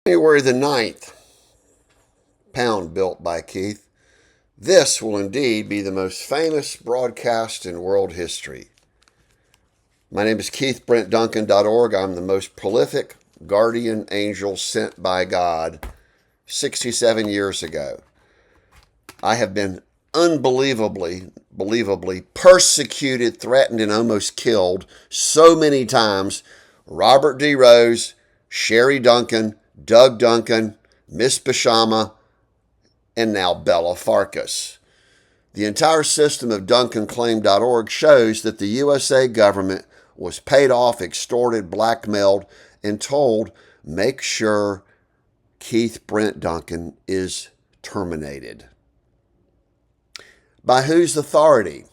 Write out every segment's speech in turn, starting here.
January the 9th, pound built by Keith. This will indeed be the most famous broadcast in world history. My name is Keith, Duncan.org. I'm the most prolific guardian angel sent by God 67 years ago. I have been unbelievably persecuted, threatened, and almost killed so many times. Robert D. Rose, Sherry Duncan, Doug Duncan, Miss Bashama, and now Bella Farkas. The entire system of DuncanClaim.org shows that the USA government was paid off, extorted, blackmailed, and told, make sure Keith Brent Duncan is terminated. By whose authority?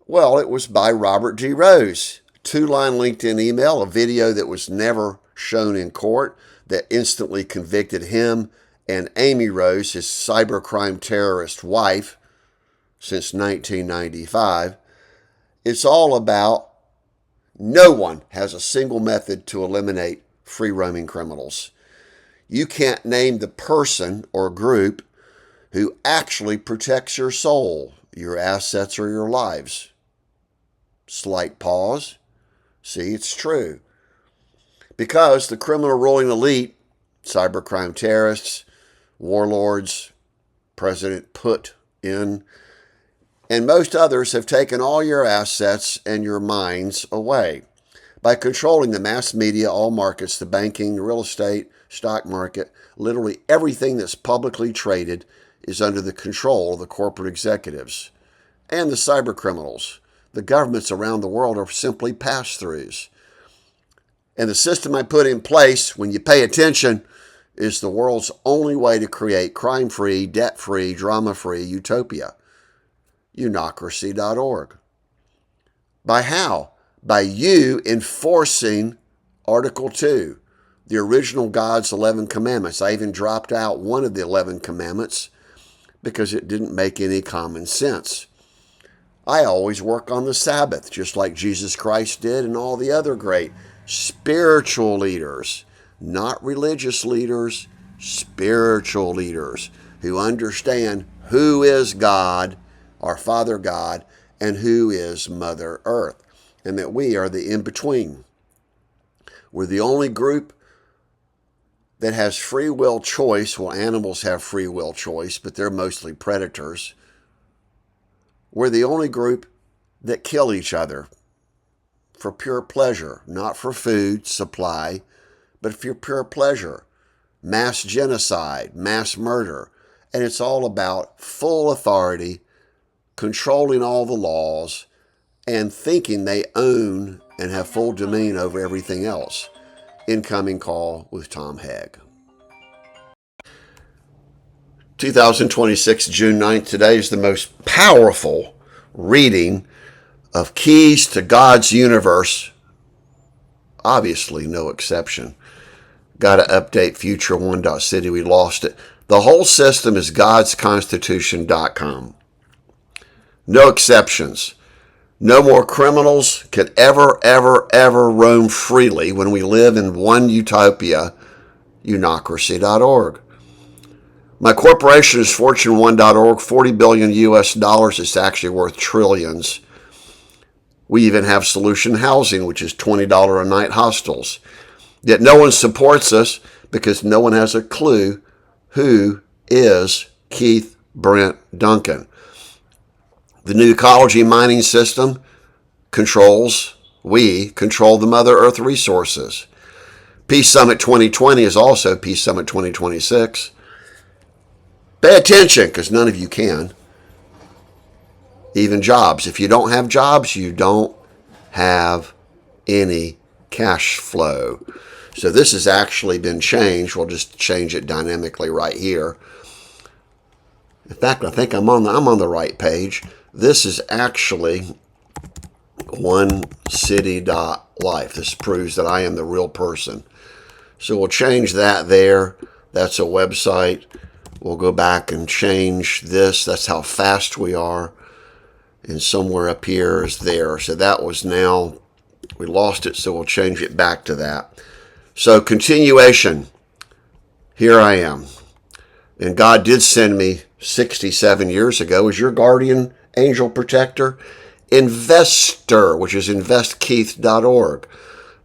Well, it was by Robert D. Rose. 2-line LinkedIn email, a video that was never shown in court that instantly convicted him and Amy Rose, his cybercrime terrorist wife, since 1995. It's all about no one has a single method to eliminate free-roaming criminals. You can't name the person or group who actually protects your soul, your assets, or your lives. Slight pause. See, it's true. Because the criminal ruling elite, cybercrime terrorists, warlords, President Putin, and most others have taken all your assets and your minds away. By controlling the mass media, all markets, the banking, real estate, stock market, literally everything that's publicly traded is under the control of the corporate executives and the cyber criminals. The governments around the world are simply pass-throughs. And the system I put in place, when you pay attention, is the world's only way to create crime-free, debt-free, drama-free utopia. Unocracy.org. By how? By you enforcing Article 2, the original God's 11 commandments. I even dropped out one of the 11 commandments because it didn't make any common sense. I always work on the Sabbath, just like Jesus Christ did and all the other great spiritual leaders, not religious leaders, spiritual leaders who understand who is God, our Father God, and who is Mother Earth, and that we are the in-between. We're the only group that has free will choice. Well, animals have free will choice, but they're mostly predators. We're the only group that kill each other for pure pleasure, not for food supply, but for pure pleasure. Mass genocide, mass murder. And it's all about full authority, controlling all the laws, and thinking they own and have full dominion over everything else. Incoming call with Tom Hegg. 2026, June 9th. Today is the most powerful reading of Keys to God's Universe. Obviously, no exception. Got to update future1.city. We lost it. The whole system is godsconstitution.com. No exceptions. No more criminals could ever roam freely when we live in one utopia, unocracy.org. My corporation is fortune1.org, 40 billion US dollars. It's actually worth trillions. We even have Solution Housing, which is $20 a night hostels. Yet no one supports us because no one has a clue who is Keith Brent Duncan. The new ecology mining system we control the Mother Earth resources. Peace Summit 2020 is also Peace Summit 2026. Pay attention, because none of you can. Even jobs. If you don't have jobs, you don't have any cash flow. So this has actually been changed. We'll just change it dynamically right here. In fact, I think I'm on the right page. This is actually onecity.life. This proves that I am the real person. So we'll change that there. That's a website. We'll go back and change this. That's how fast we are. And somewhere up here is there. So that was now, we lost it, so we'll change it back to that. So continuation, here I am. And God did send me 67 years ago as your guardian angel protector, investor, which is investkeith.org.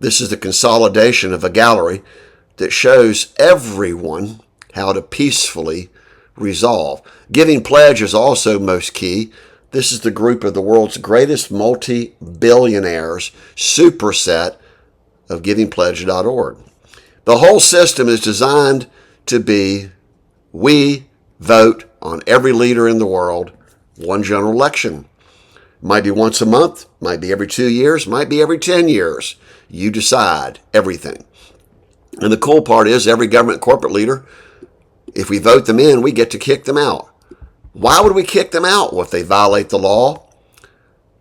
This is the consolidation of a gallery that shows everyone how to peacefully resolve. Giving pledge is also most key. This is the group of the world's greatest multi-billionaires superset of givingpledge.org. The whole system is designed to be we vote on every leader in the world, one general election. Might be once a month, might be every 2 years, might be every 10 years. You decide everything. And the cool part is every government corporate leader, if we vote them in, we get to kick them out. Why would we kick them out? Well, if they violate the law,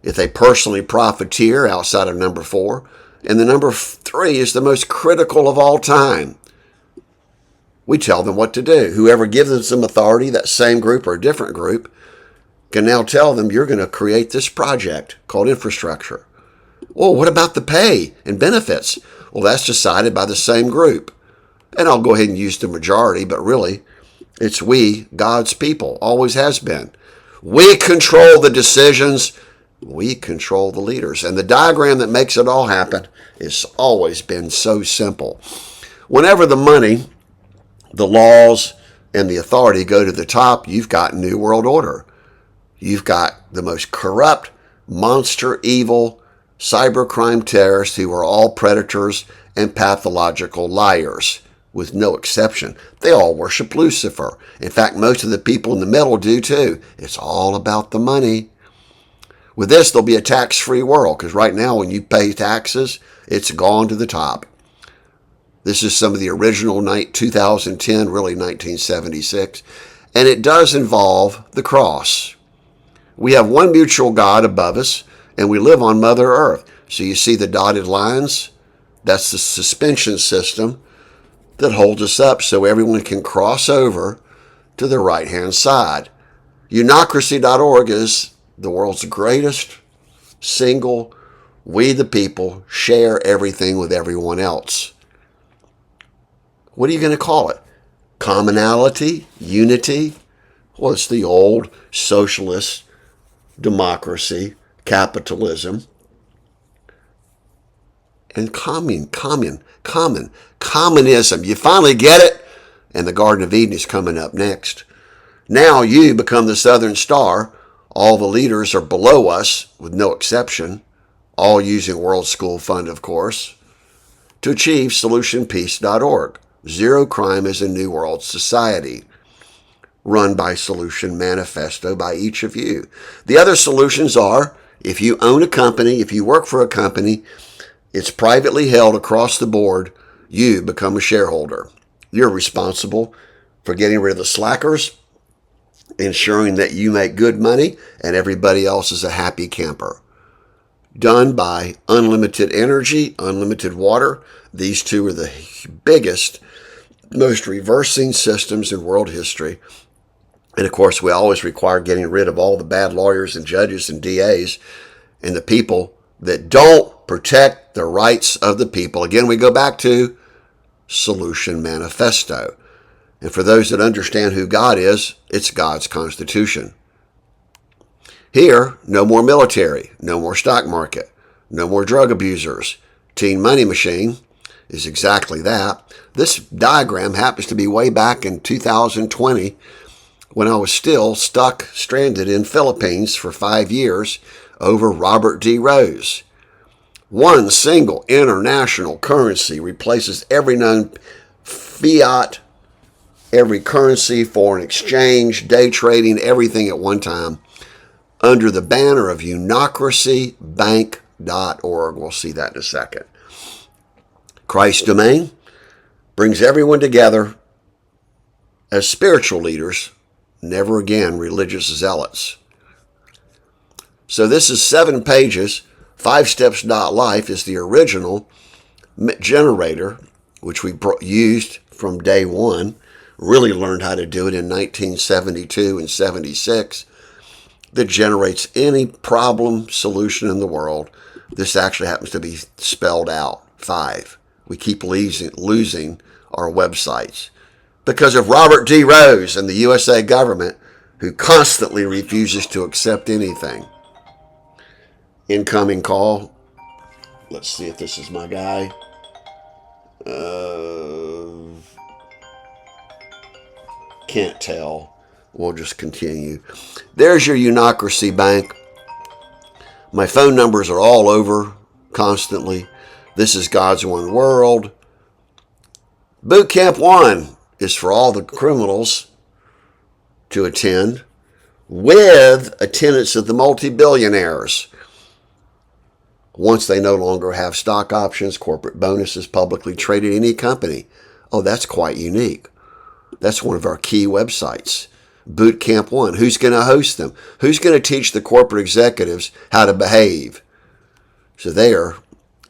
if they personally profiteer outside of number 4, and the number 3 is the most critical of all time. We tell them what to do. Whoever gives them authority, that same group or a different group, can now tell them you're going to create this project called infrastructure. Well, what about the pay and benefits? Well, that's decided by the same group. And I'll go ahead and use the majority, but really, it's we, God's people, always has been. We control the decisions. We control the leaders. And the diagram that makes it all happen has always been so simple. Whenever the money, the laws, and the authority go to the top, you've got New World Order. You've got the most corrupt, monster, evil, cybercrime terrorists who are all predators and pathological liars, with no exception. They all worship Lucifer. In fact, most of the people in the middle do too. It's all about the money. With this, there'll be a tax-free world, because right now when you pay taxes, it's gone to the top. This is some of the original 2010, really 1976, and it does involve the cross. We have one mutual God above us, and we live on Mother Earth. So you see the dotted lines? That's the suspension system that holds us up so everyone can cross over to the right-hand side. Unocracy.org is the world's greatest single, we the people share everything with everyone else. What are you going to call it? Commonality? Unity? Well, it's the old socialist democracy, capitalism, and communism. You finally get it, and the Garden of Eden is coming up next. Now you become the Southern Star. All the leaders are below us, with no exception, all using World School Fund, of course, to achieve solutionpeace.org. Zero crime is a new world society, run by Solution Manifesto by each of you. The other solutions are, if you own a company, if you work for a company, it's privately held across the board, you become a shareholder. You're responsible for getting rid of the slackers, ensuring that you make good money and everybody else is a happy camper. Done by unlimited energy, unlimited water. These two are the biggest, most reversing systems in world history. And of course, we always require getting rid of all the bad lawyers and judges and DAs and the people that don't protect the rights of the people. Again, we go back to Solution Manifesto. And for those that understand who God is, it's God's Constitution. Here, no more military, no more stock market, no more drug abusers. Teen Money Machine is exactly that. This diagram happens to be way back in 2020 when I was still stranded in Philippines for 5 years over Robert D. Rose. One single international currency replaces every known fiat, every currency, foreign exchange, day trading, everything at one time, under the banner of unocracybank.org. We'll see that in a second. Christ's domain brings everyone together as spiritual leaders, never again religious zealots. So this is 7 pages. 5steps.life is the original generator, which we used from day one. Really learned how to do it in 1972 and 76. That generates any problem solution in the world. This actually happens to be spelled out, 5. we keep losing our websites because of Robert D. Rose and the USA government, who constantly refuses to accept anything. Incoming call. Let's see if this is my guy. Can't tell. We'll just continue. There's your Unocracy Bank. My phone numbers are all over constantly. This is God's One World. Boot Camp 1 is for all the criminals to attend, with attendance of the multi-billionaires. Once they no longer have stock options, corporate bonuses, publicly traded any company. Oh, that's quite unique. That's one of our key websites. Boot Camp 1. Who's going to host them? Who's going to teach the corporate executives how to behave? So there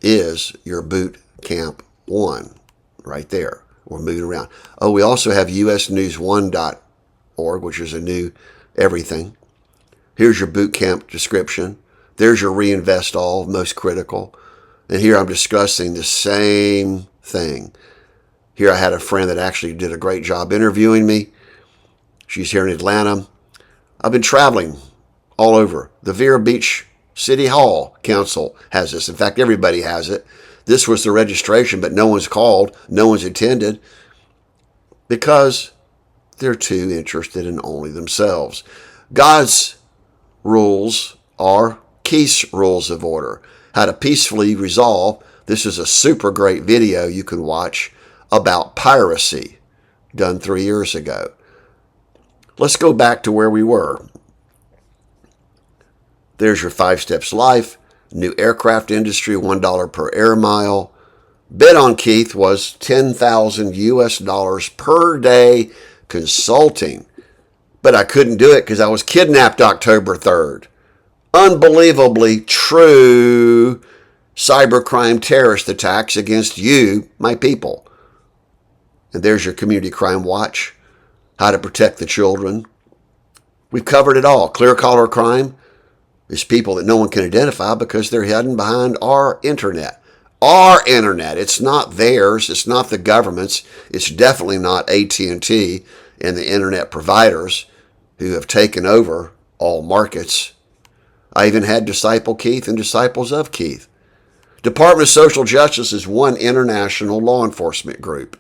is your Boot Camp 1 right there. We're moving around. Oh, we also have usnews1.org, which is a new everything. Here's your boot camp description. There's your reinvest all, most critical. And here I'm discussing the same thing. Here I had a friend that actually did a great job interviewing me. She's here in Atlanta. I've been traveling all over. The Vero Beach City Hall Council has this. In fact, everybody has it. This was the registration, but no one's called. No one's attended because they're too interested in only themselves. God's rules are Keith's rules of order. How to peacefully resolve. This is a super great video you can watch about piracy done 3 years ago. Let's go back to where we were. There's your 5 Steps Life. New aircraft industry, $1 per air mile. Bid on Keith was $10,000 per day consulting. But I couldn't do it because I was kidnapped October 3rd. Unbelievably true cybercrime terrorist attacks against you, my people. And there's your Community Crime Watch. How to protect the children. We've covered it all. Clear collar crime is people that no one can identify because they're hidden behind our internet. Our internet. It's not theirs. It's not the government's. It's definitely not AT&T and the internet providers who have taken over all markets. I even had Disciple Keith and Disciples of Keith. Department of Social Justice is one international law enforcement group.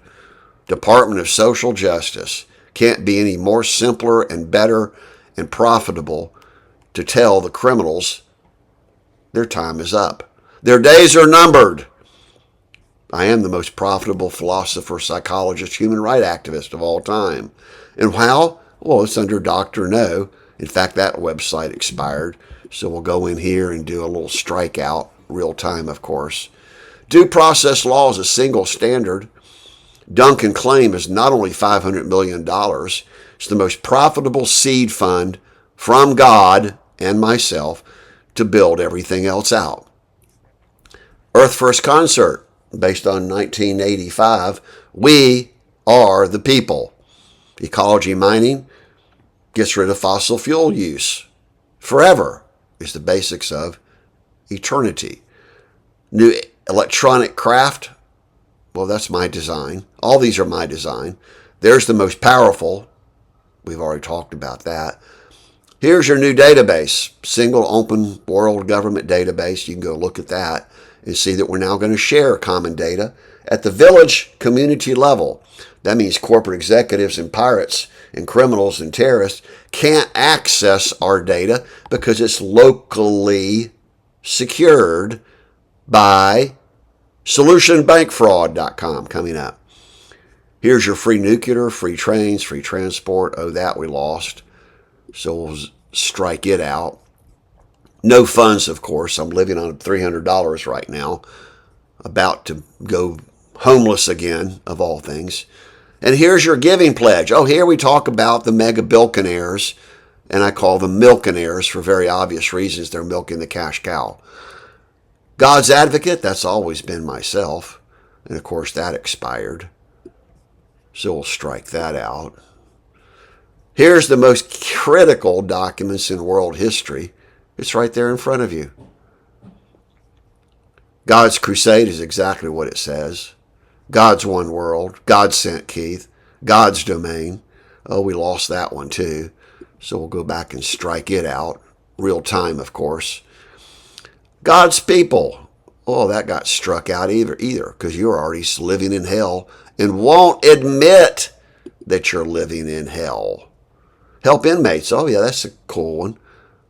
Department of Social Justice can't be any more simpler and better and profitable to tell the criminals their time is up. Their days are numbered. I am the most profitable philosopher, psychologist, human rights activist of all time. And how? Well, it's under Dr. No. In fact, that website expired. So we'll go in here and do a little strikeout, real time, of course. Due process law is a single standard. Duncan claim is not only $500 million, it's the most profitable seed fund from God and myself to build everything else out. Earth First Concert, based on 1985, we are the people. Ecology mining gets rid of fossil fuel use. Forever is the basics of eternity. New electronic craft, well, that's my design. All these are my design. There's the most powerful. We've already talked about that. Here's your new database, single open world government database. You can go look at that and see that we're now going to share common data at the village community level. That means corporate executives and pirates and criminals and terrorists can't access our data because it's locally secured by solutionbankfraud.com coming up. Here's your free nuclear, free trains, free transport. Oh, that we lost. So we'll strike it out. No funds, of course. I'm living on $300 right now. About to go homeless again, of all things. And here's your giving pledge. Oh, here we talk about the mega-billionaires, and I call them milkinaires for very obvious reasons. They're milking the cash cow. God's advocate, that's always been myself. And, of course, that expired. So we'll strike that out. Here's the most critical documents in world history. It's right there in front of you. God's Crusade is exactly what it says. God's One World, God Sent Keith, God's Domain. Oh, we lost that one too. So we'll go back and strike it out. Real time, of course. God's People. Oh, that got struck out either, because you're already living in hell and won't admit that you're living in hell. Help Inmates. Oh, yeah, that's a cool one.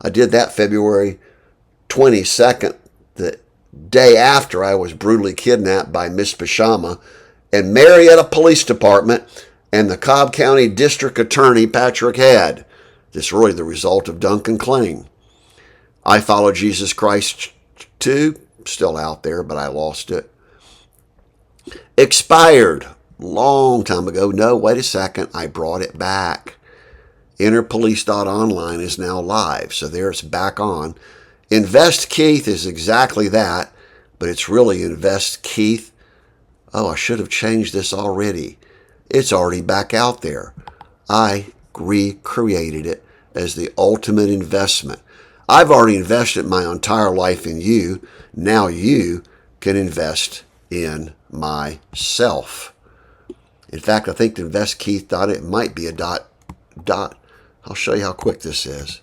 I did that February 22nd, the day after I was brutally kidnapped by Miss Pashama and Marietta Police Department and the Cobb County District Attorney Patrick Head. This is really the result of Duncan claim. I Follow Jesus Christ 2, still out there, but I lost it. Expired, long time ago. No, wait a second, I brought it back. Interpolice.online is now live, so there it's back on. Invest Keith is exactly that, but it's really Invest Keith. Oh, I should have changed this already. It's already back out there. I recreated it as the ultimate investment. I've already invested my entire life in you. Now you can invest in myself. In fact, I think InvestKeith.it might be a dot. I'll show you how quick this is.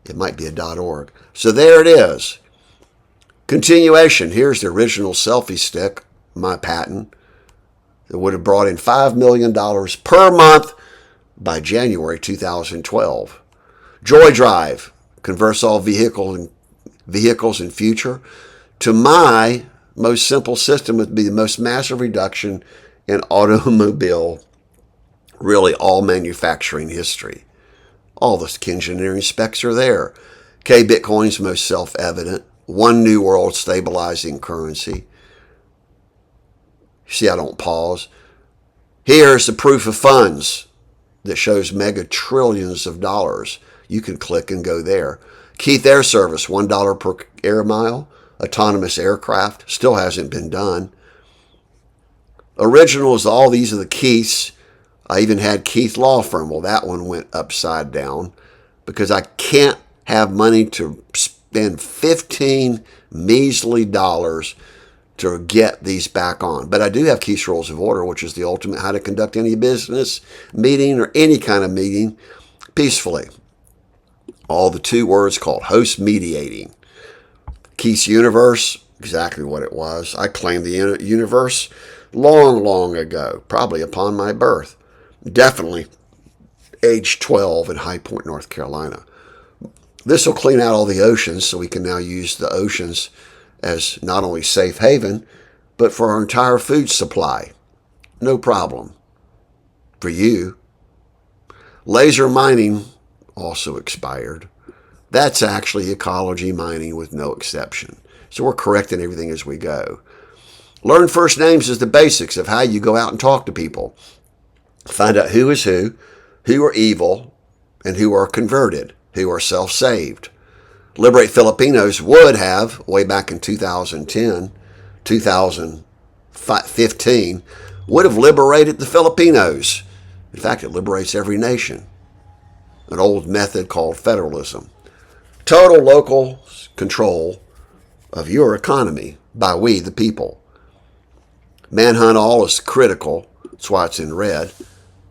It might be a .org. So there it is. Continuation. Here's the original selfie stick, my patent. It would have brought in $5 million per month by January 2012. Joy Drive converts all vehicles in future to my most simple system would be the most massive reduction in automobile, really all manufacturing history. All the engineering specs are there. Bitcoin's most self-evident. One new world stabilizing currency. See, I don't pause. Here's the proof of funds that shows mega trillions of dollars. You can click and go there. Keith Air Service, $1 per air mile. Autonomous aircraft, still hasn't been done. Originals, all these are the Keiths. I even had Keith Law Firm. Well, that one went upside down because I can't have money to spend 15 measly dollars to get these back on. But I do have Keith's Rules of Order, which is the ultimate how to conduct any business meeting or any kind of meeting peacefully. All the 2 words called host mediating. Keith's Universe, exactly what it was. I claimed the universe long, long ago, probably upon my birth. Definitely age 12 in High Point, North Carolina. This will clean out all the oceans, so we can now use the oceans as not only safe haven, but for our entire food supply. No problem. For you. Laser mining also expired. That's actually ecology mining with no exception. So we're correcting everything as we go. Learn first names is the basics of how you go out and talk to people. Find out who is who are evil, and who are converted, who are self-saved. Liberate Filipinos would have, way back in 2010, 2015, would have liberated the Filipinos. In fact, it liberates every nation. An old method called federalism. Total local control of your economy by we, the people. Manhunt all is critical. That's why it's in red.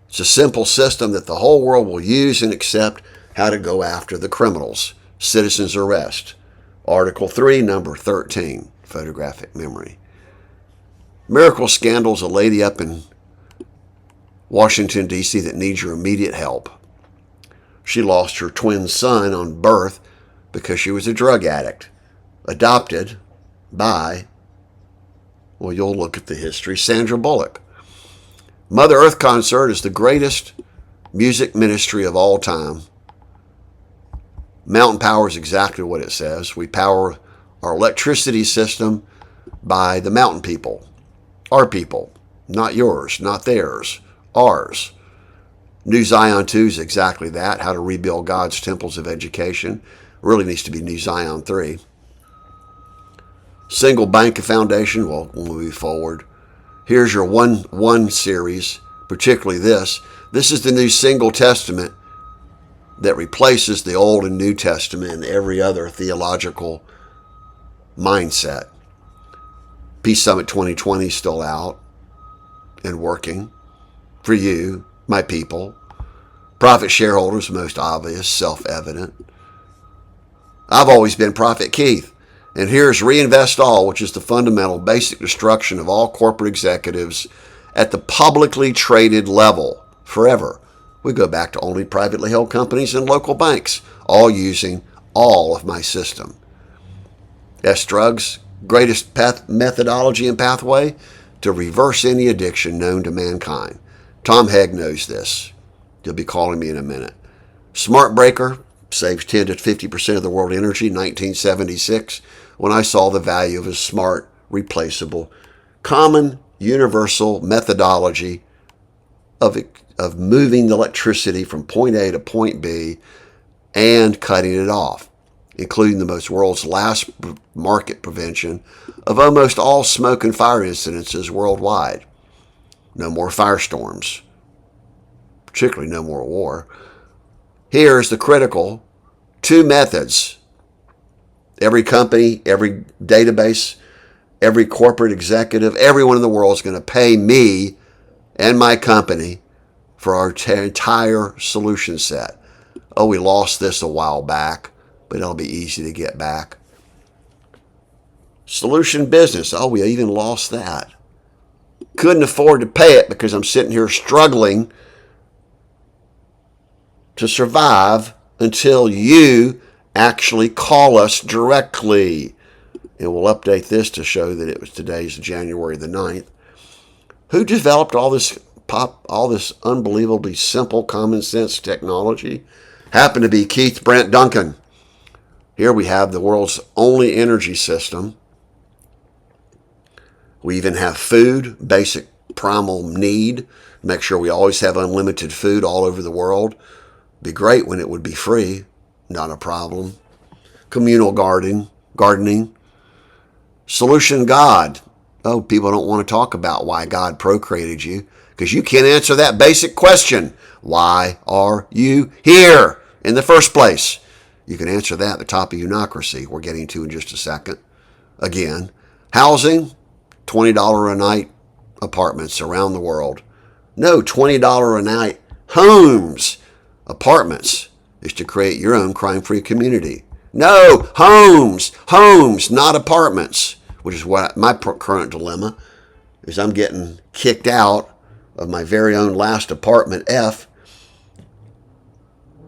It's a simple system that the whole world will use and accept how to go after the criminals. Citizens arrest. Article 3, number 13, photographic memory. Miracle scandal's a lady up in Washington, D.C. that needs your immediate help. She lost her twin son on birth because she was a drug addict. Adopted by, well, you'll look at the history, Sandra Bullock. MotherEarth concert is the greatest music ministry of all time. Mountain power is exactly what it says. We power our electricity system by the mountain people. Our people. Not yours, not theirs. Ours. New Zion 2 is exactly that. How to rebuild God's temples of education. Really needs to be New Zion 3. Single Bank Foundation. Well, we'll move forward. Here's your one series, particularly this. This is the new Single Testament that replaces the Old and New Testament and every other theological mindset. Peace Summit 2020 is still out. and working for you, my people. Profit shareholders, most obvious, self-evident. I've always been Prophet Keith. And here's Reinvest All, which is the fundamental basic destruction of all corporate executives at the publicly traded level forever. We go back to only privately held companies and local banks, all using all of my system. S-Drugs, greatest methodology and pathway to reverse any addiction known to mankind. Tom Hegg knows this. He'll be calling me in a minute. Smart Breaker saves 10 to 50% of the world energy, 1976, when I saw the value of a smart, replaceable, common, universal methodology of moving the electricity from point A to point B and cutting it off, including the world's last market prevention of almost all smoke and fire incidences worldwide. No more firestorms, particularly no more war. Here's the critical 2 methods. Every company, every database, every corporate executive, everyone in the world is going to pay me and my company for our entire solution set. Oh, we lost this a while back, but it'll be easy to get back. Solution business. Oh, we even lost that. Couldn't afford to pay it because I'm sitting here struggling to survive until you actually call us directly. And we'll update this to show that it was today's January the 9th. Who developed all this unbelievably simple common sense technology? Happened to be Keith Brent Duncan. Here we have the world's only energy system. We even have food, basic primal need. Make sure we always have unlimited food all over the world. Be great when it would be free, not a problem. Communal gardening. Solution God. Oh, people don't want to talk about why God procreated you because you can't answer that basic question. Why are you here in the first place? You can answer that at the top of Unocracy, we're getting to in just a second. Again, housing, $20 a night apartments around the world. No, $20 a night homes. Apartments is to create your own crime-free community. No, homes, not apartments, which is what my current dilemma is. I'm getting kicked out of my very own last apartment, F,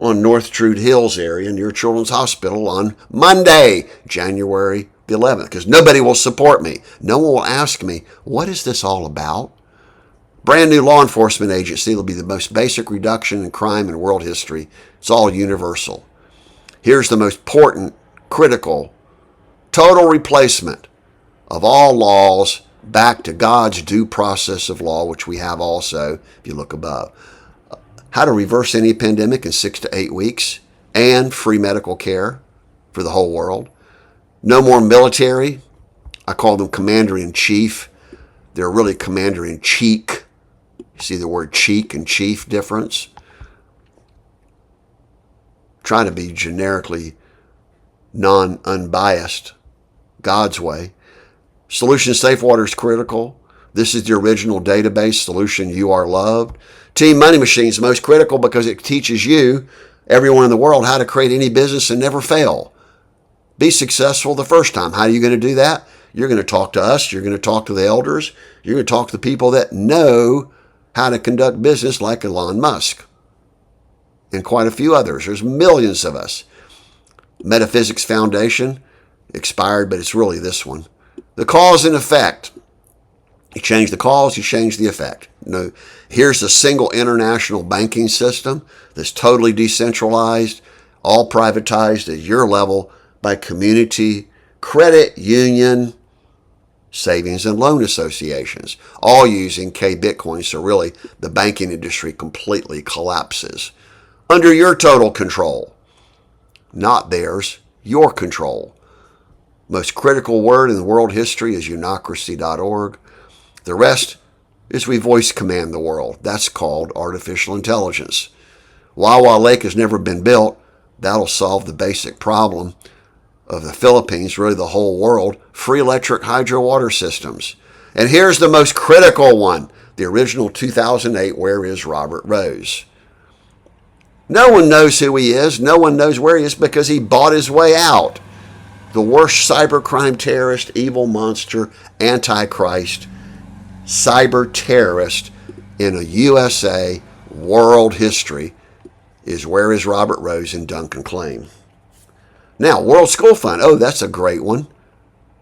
on North Trude Hills area near Children's Hospital on Monday, January the 11th, because nobody will support me. No one will ask me, what is this all about? Brand new law enforcement agency will be the most basic reduction in crime in world history. It's all universal. Here's the most important, critical, total replacement of all laws back to God's due process of law, which we have also, if you look above. How to reverse any pandemic in 6 to 8 weeks and free medical care for the whole world. No more military. I call them commander-in-chief. They're really commander-in-cheek. You see the word cheek and chief difference? Trying to be generically unbiased, God's way. Solution Safe Water is critical. This is the original database solution, You Are Loved. Team Money Machine is most critical because it teaches you, everyone in the world, how to create any business and never fail. Be successful the first time. How are you going to do that? You're going to talk to us. You're going to talk to the elders. You're going to talk to the people that know how to conduct business like Elon Musk and quite a few others. There's millions of us. Metaphysics Foundation, expired, but it's really this one. The cause and effect. You change the cause, you change the effect. No, here's a single international banking system that's totally decentralized, all privatized at your level by community, credit union, savings and loan associations, all using K-Bitcoin. So really, the banking industry completely collapses under your total control. Not theirs, your control. Most critical word in world history is unocracy.org. The rest is we voice command the world. That's called artificial intelligence. Wawa Lake has never been built. That'll solve the basic problem of the Philippines, really the whole world. Free electric hydro water systems. And here's the most critical one, the original 2008 Where is Robert Rose? No one knows who he is. No one knows where he is because he bought his way out. The worst cybercrime terrorist, evil monster, antichrist, cyber terrorist in a USA world history is Where is Robert Rose and Duncan claim. Now, World School Fund. Oh, that's a great one.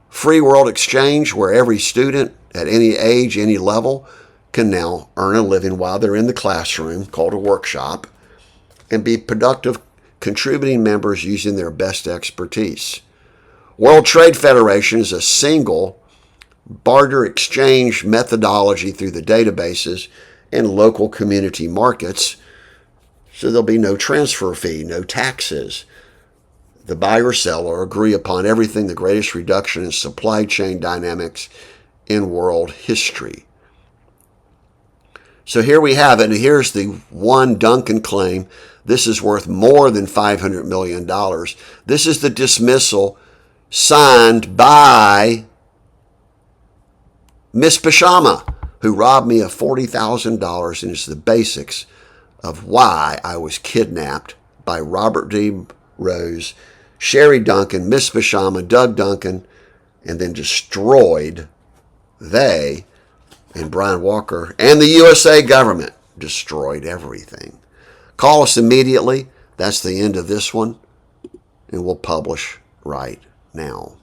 Free world exchange where every student at any age, any level can now earn a living while they're in the classroom, called a workshop, and be productive contributing members using their best expertise. World Trade Federation is a single barter exchange methodology through the databases and local community markets, so there'll be no transfer fee, no taxes. The buyer or seller agree upon everything, the greatest reduction in supply chain dynamics in world history. So here we have it, and here's the one Duncan claim. This is worth more than $500 million. This is the dismissal signed by Miss Pashama, who robbed me of $40,000 and is the basics of why I was kidnapped by Robert D. Rose, Sherry Duncan, Miss Pashama, Doug Duncan, and then destroyed. They and Brian Walker and the USA government destroyed everything. Call us immediately. That's the end of this one, and we'll publish right now.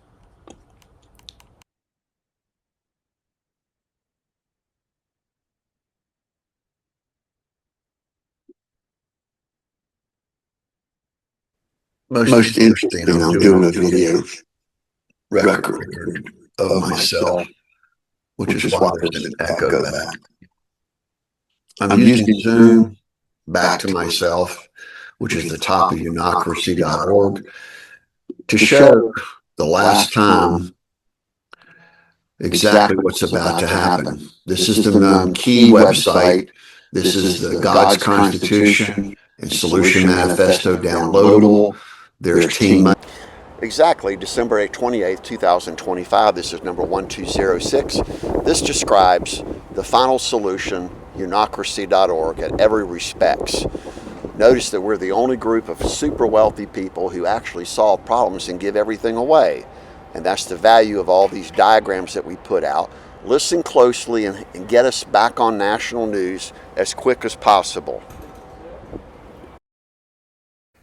Most interesting, I'm doing a video record of myself, which is why there's an echo back. I'm using Zoom back to myself, which is the top of unocracy.org, to show the last time exactly what's about to happen. This is the key website. This is the God's Constitution and Solution Manifesto downloadable. There's team money. Exactly, December 28th, 2025. This is number 1206. This describes the final solution, unocracy.org, at every respects. Notice that we're the only group of super wealthy people who actually solve problems and give everything away. And that's the value of all these diagrams that we put out. Listen closely and get us back on national news as quick as possible.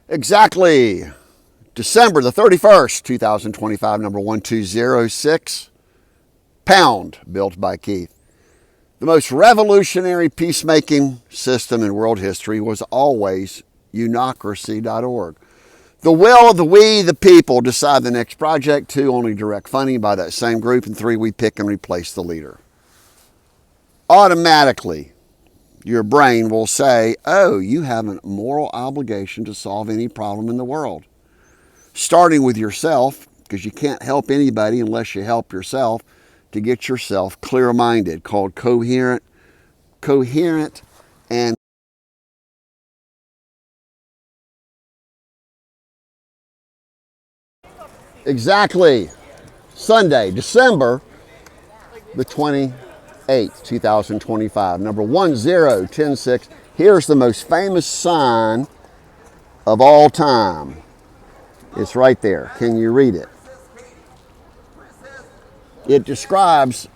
Exactly. December the 31st, 2025, number 1206. Pound, built by Keith. The most revolutionary peacemaking system in world history was always unocracy.org. The will of the we, the people, decide the next project. 2, only direct funding by that same group. And 3, we pick and replace the leader. Automatically, your brain will say, oh, you have a moral obligation to solve any problem in the world. Starting with yourself, because you can't help anybody unless you help yourself, to get yourself clear-minded, called coherent, and exactly. Sunday, December the 28th, 2025, number 10106. Here's the most famous sign of all time. It's right there. Can you read it? It describes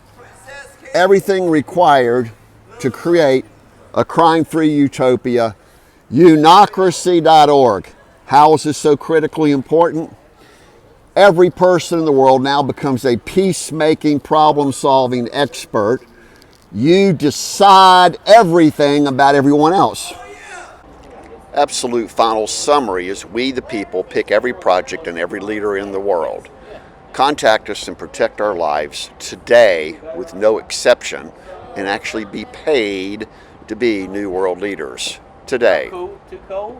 everything required to create a crime-free utopia. Unocracy.org. How is this so critically important? Every person in the world now becomes a peacemaking, problem-solving expert. You decide everything about everyone else. Absolute final summary is we, the people, pick every project and every leader in the world. Contact us and protect our lives today with no exception, and actually be paid to be New World leaders today.